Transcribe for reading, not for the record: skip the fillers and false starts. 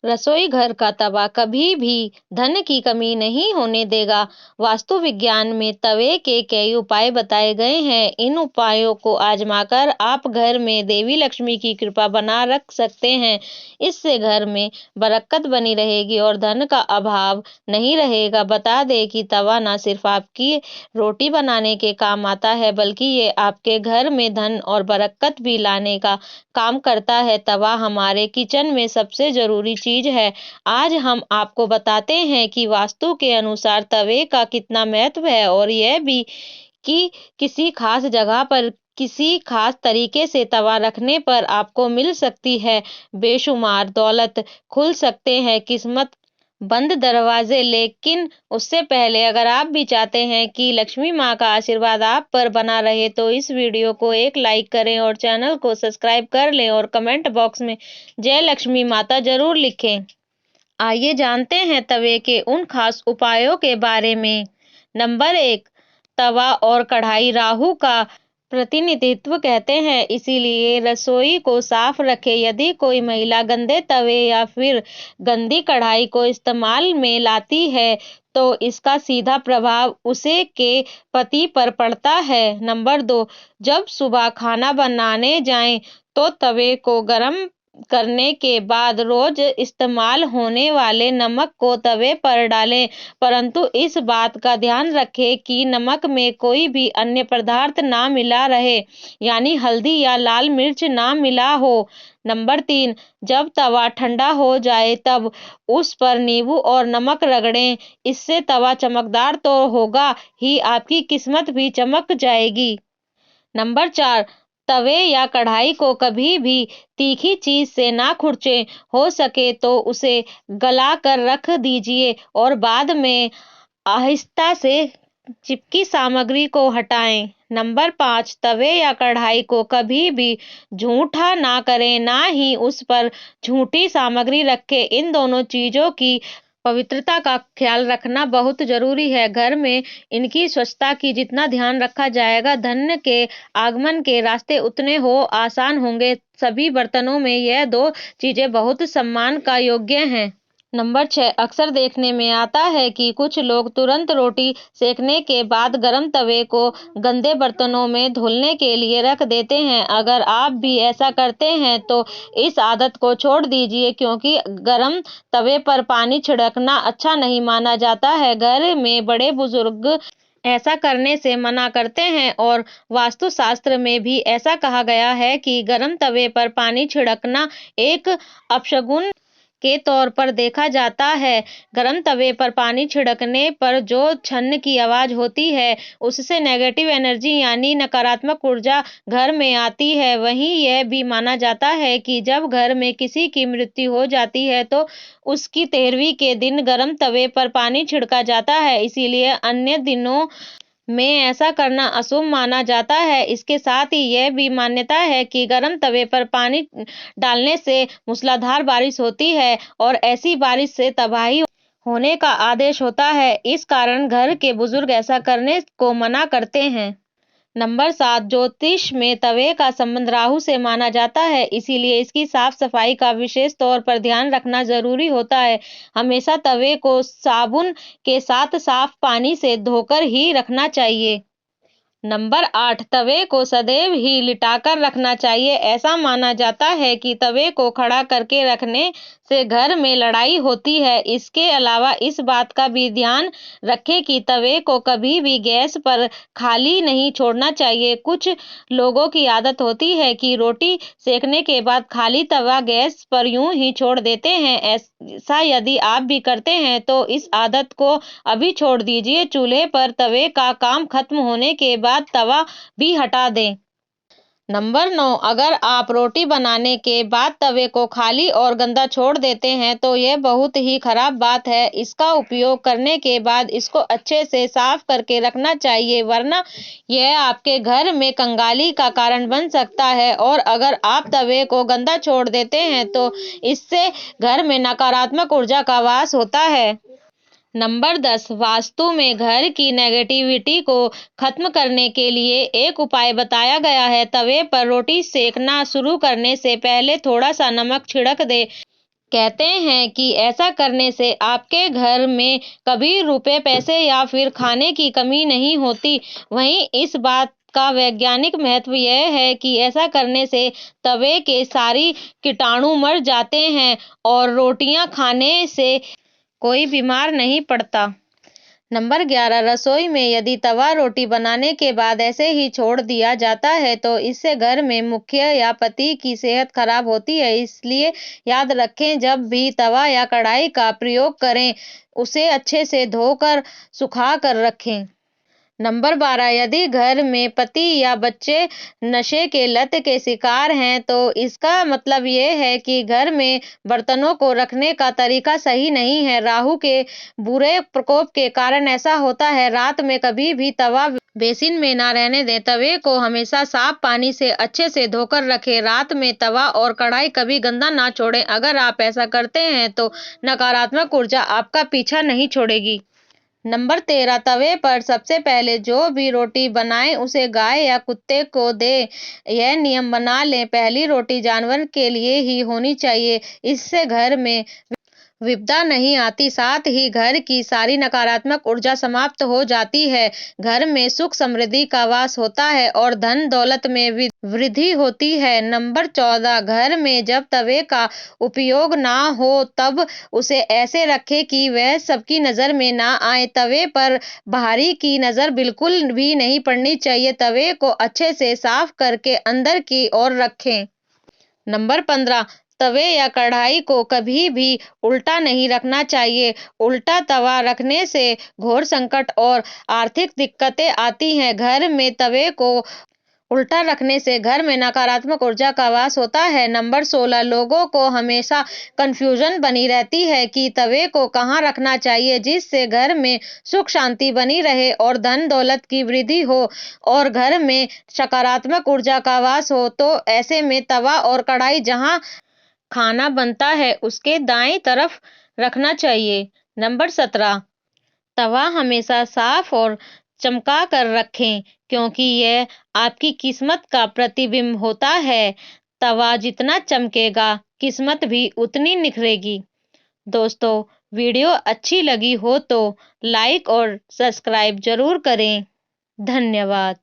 रसोई घर का तवा कभी भी धन की कमी नहीं होने देगा। वास्तु विज्ञान में तवे के कई उपाय बताए गए हैं। इन उपायों को आजमाकर आप घर में देवी लक्ष्मी की कृपा बना रख सकते हैं। इससे घर में बरकत बनी रहेगी और धन का अभाव नहीं रहेगा। बता दें कि तवा न सिर्फ आपकी रोटी बनाने के काम आता है, बल्कि ये आपके घर में धन और बरकत भी लाने का काम करता है। तवा हमारे किचन में सबसे जरूरी चीज है। आज हम आपको बताते हैं कि वास्तु के अनुसार तवे का कितना महत्व है, और यह भी कि किसी खास जगह पर किसी खास तरीके से तवा रखने पर आपको मिल सकती है बेशुमार दौलत, खुल सकते हैं किस्मत बंद दरवाजे। लेकिन उससे पहले अगर आप भी चाहते हैं कि लक्ष्मी माँ का आशीर्वाद आप पर बना रहे, तो इस वीडियो को एक लाइक करें और चैनल को सब्सक्राइब कर लें और कमेंट बॉक्स में जय लक्ष्मी माता जरूर लिखें। आइए जानते हैं तवे के उन खास उपायों के बारे में। नंबर 1, तवा और कढ़ाई राहु का प्रतिनिधित्व कहते हैं, इसीलिए रसोई को साफ रखें। यदि कोई महिला गंदे तवे या फिर गंदी कढ़ाई को इस्तेमाल में लाती है, तो इसका सीधा प्रभाव उसे के पति पर पड़ता है। नंबर 2, जब सुबह खाना बनाने जाएं, तो तवे को गरम करने के बाद रोज इस्तेमाल होने वाले नमक को तवे पर डालें, परंतु इस बात का ध्यान रखें कि नमक में कोई भी अन्य पदार्थ ना मिला रहे, यानी हल्दी या लाल मिर्च ना मिला हो। नंबर 3, जब तवा ठंडा हो जाए तब उस पर नींबू और नमक रगड़ें। इससे तवा चमकदार तो होगा ही, आपकी किस्मत भी चमक जाएगी। नंबर 4, तवे या कढ़ाई को कभी भी तीखी चीज से ना खुरचें। हो सके तो उसे गला कर रख दीजिए और बाद में आहिस्ता से चिपकी सामग्री को हटाएं। नंबर 5, तवे या कढ़ाई को कभी भी झूठा ना करें, ना ही उस पर झूठी सामग्री रखें। इन दोनों चीजों की पवित्रता का ख्याल रखना बहुत जरूरी है। घर में इनकी स्वच्छता की जितना ध्यान रखा जाएगा, धन के आगमन के रास्ते उतने हो आसान होंगे। सभी बर्तनों में यह दो चीजें बहुत सम्मान का योग्य हैं। नंबर 6, अक्सर देखने में आता है कि कुछ लोग तुरंत रोटी सेकने के बाद गर्म तवे को गंदे बर्तनों में धुलने के लिए रख देते हैं। अगर आप भी ऐसा करते हैं तो इस आदत को छोड़ दीजिए, क्योंकि गर्म तवे पर पानी छिड़कना अच्छा नहीं माना जाता है। घर में बड़े बुजुर्ग ऐसा करने से मना करते हैं और वास्तुशास्त्र में भी ऐसा कहा गया है कि गर्म तवे पर पानी छिड़कना एक अपशगुन के तौर पर देखा जाता है। गर्म तवे पर पानी छिड़कने पर जो छन्न की आवाज होती है, उससे नेगेटिव एनर्जी यानी नकारात्मक ऊर्जा घर में आती है। वहीं यह भी माना जाता है कि जब घर में किसी की मृत्यु हो जाती है, तो उसकी 13वीं के दिन गर्म तवे पर पानी छिड़का जाता है। इसीलिए अन्य दिनों में ऐसा करना अशुभ माना जाता है। इसके साथ ही यह भी मान्यता है कि गर्म तवे पर पानी डालने से मूसलाधार बारिश होती है और ऐसी बारिश से तबाही होने का आदेश होता है। इस कारण घर के बुजुर्ग ऐसा करने को मना करते हैं। नंबर 7, ज्योतिष में तवे का संबंध राहु से माना जाता है, इसीलिए इसकी साफ सफाई का विशेष तौर पर ध्यान रखना जरूरी होता है। हमेशा तवे को साबुन के साथ साफ पानी से धोकर ही रखना चाहिए। नंबर 8, तवे को सदैव ही लिटाकर रखना चाहिए। ऐसा माना जाता है कि तवे को खड़ा करके रखने से घर में लड़ाई होती है। इसके अलावा इस बात का भी ध्यान रखें कि तवे को कभी भी गैस पर खाली नहीं छोड़ना चाहिए। कुछ लोगों की आदत होती है कि रोटी सेकने के बाद खाली तवा गैस पर यूं ही छोड़ देते हैं। ऐसा यदि आप भी करते हैं तो इस आदत को अभी छोड़ दीजिए। चूल्हे पर तवे का काम खत्म होने के बाद तवा भी हटा दें। नंबर 9, अगर आप रोटी बनाने के बाद तवे को खाली और गंदा छोड़ देते हैं, तो यह बहुत ही खराब बात है। इसका उपयोग करने के बाद इसको अच्छे से साफ करके रखना चाहिए, वरना यह आपके घर में कंगाली का कारण बन सकता है। और अगर आप तवे को गंदा छोड़ देते हैं, तो इससे घर में नकारात्मक ऊर्जा का वास होता है। नंबर 10, वास्तु में घर की नेगेटिविटी को खत्म करने के लिए एक उपाय बताया गया है। तवे पर रोटी सेकना शुरू करने से पहले थोड़ा सा नमक छिड़क दे कहते हैं कि ऐसा करने से आपके घर में कभी रुपए पैसे या फिर खाने की कमी नहीं होती। वहीं इस बात का वैज्ञानिक महत्व यह है कि ऐसा करने से तवे के सारी कीटाणु मर जाते हैं और रोटियां खाने से कोई बीमार नहीं पड़ता। नंबर 11, रसोई में यदि तवा रोटी बनाने के बाद ऐसे ही छोड़ दिया जाता है तो इससे घर में मुखिया या पति की सेहत खराब होती है। इसलिए याद रखें, जब भी तवा या कढ़ाई का प्रयोग करें उसे अच्छे से धोकर सुखा कर रखें। नंबर 12, यदि घर में पति या बच्चे नशे के लत के शिकार हैं तो इसका मतलब ये है कि घर में बर्तनों को रखने का तरीका सही नहीं है। राहु के बुरे प्रकोप के कारण ऐसा होता है। रात में कभी भी तवा बेसिन में ना रहने दें। तवे को हमेशा साफ पानी से अच्छे से धोकर रखें। रात में तवा और कढ़ाई कभी गंदा ना छोड़ें। अगर आप ऐसा करते हैं तो नकारात्मक ऊर्जा आपका पीछा नहीं छोड़ेगी। नंबर 13, तवे पर सबसे पहले जो भी रोटी बनाएं उसे गाय या कुत्ते को दें। यह नियम बना लें, पहली रोटी जानवर के लिए ही होनी चाहिए। इससे घर में विपदा नहीं आती, साथ ही घर की सारी नकारात्मक ऊर्जा समाप्त हो जाती है। घर में सुख समृद्धि का वास होता है और धन दौलत में वृद्धि होती है। नंबर 14, घर में जब तवे का उपयोग ना हो तब उसे ऐसे रखें कि वह सबकी नजर में ना आए। तवे पर बाहरी की नजर बिल्कुल भी नहीं पड़नी चाहिए। तवे को अच्छे से साफ करके अंदर की ओर रखें। नंबर 15, तवे या कढ़ाई को कभी भी उल्टा नहीं रखना चाहिए। उल्टा तवा रखने से घोर संकट और आर्थिक दिक्कतें आती हैं। घर में तवे को उल्टा रखने से घर में नकारात्मक ऊर्जा का वास होता है। नंबर 16, लोगों को हमेशा कंफ्यूजन बनी रहती है कि तवे को कहाँ रखना चाहिए जिससे घर में सुख शांति बनी रहे और धन दौलत की वृद्धि हो और घर में सकारात्मक ऊर्जा का वास हो। तो ऐसे में तवा और कढ़ाई जहाँ खाना बनता है उसके दाएं तरफ रखना चाहिए। नंबर 17, तवा हमेशा साफ और चमका कर रखें क्योंकि यह आपकी किस्मत का प्रतिबिंब होता है। तवा जितना चमकेगा किस्मत भी उतनी निखरेगी। दोस्तों, वीडियो अच्छी लगी हो तो लाइक और सब्सक्राइब जरूर करें। धन्यवाद।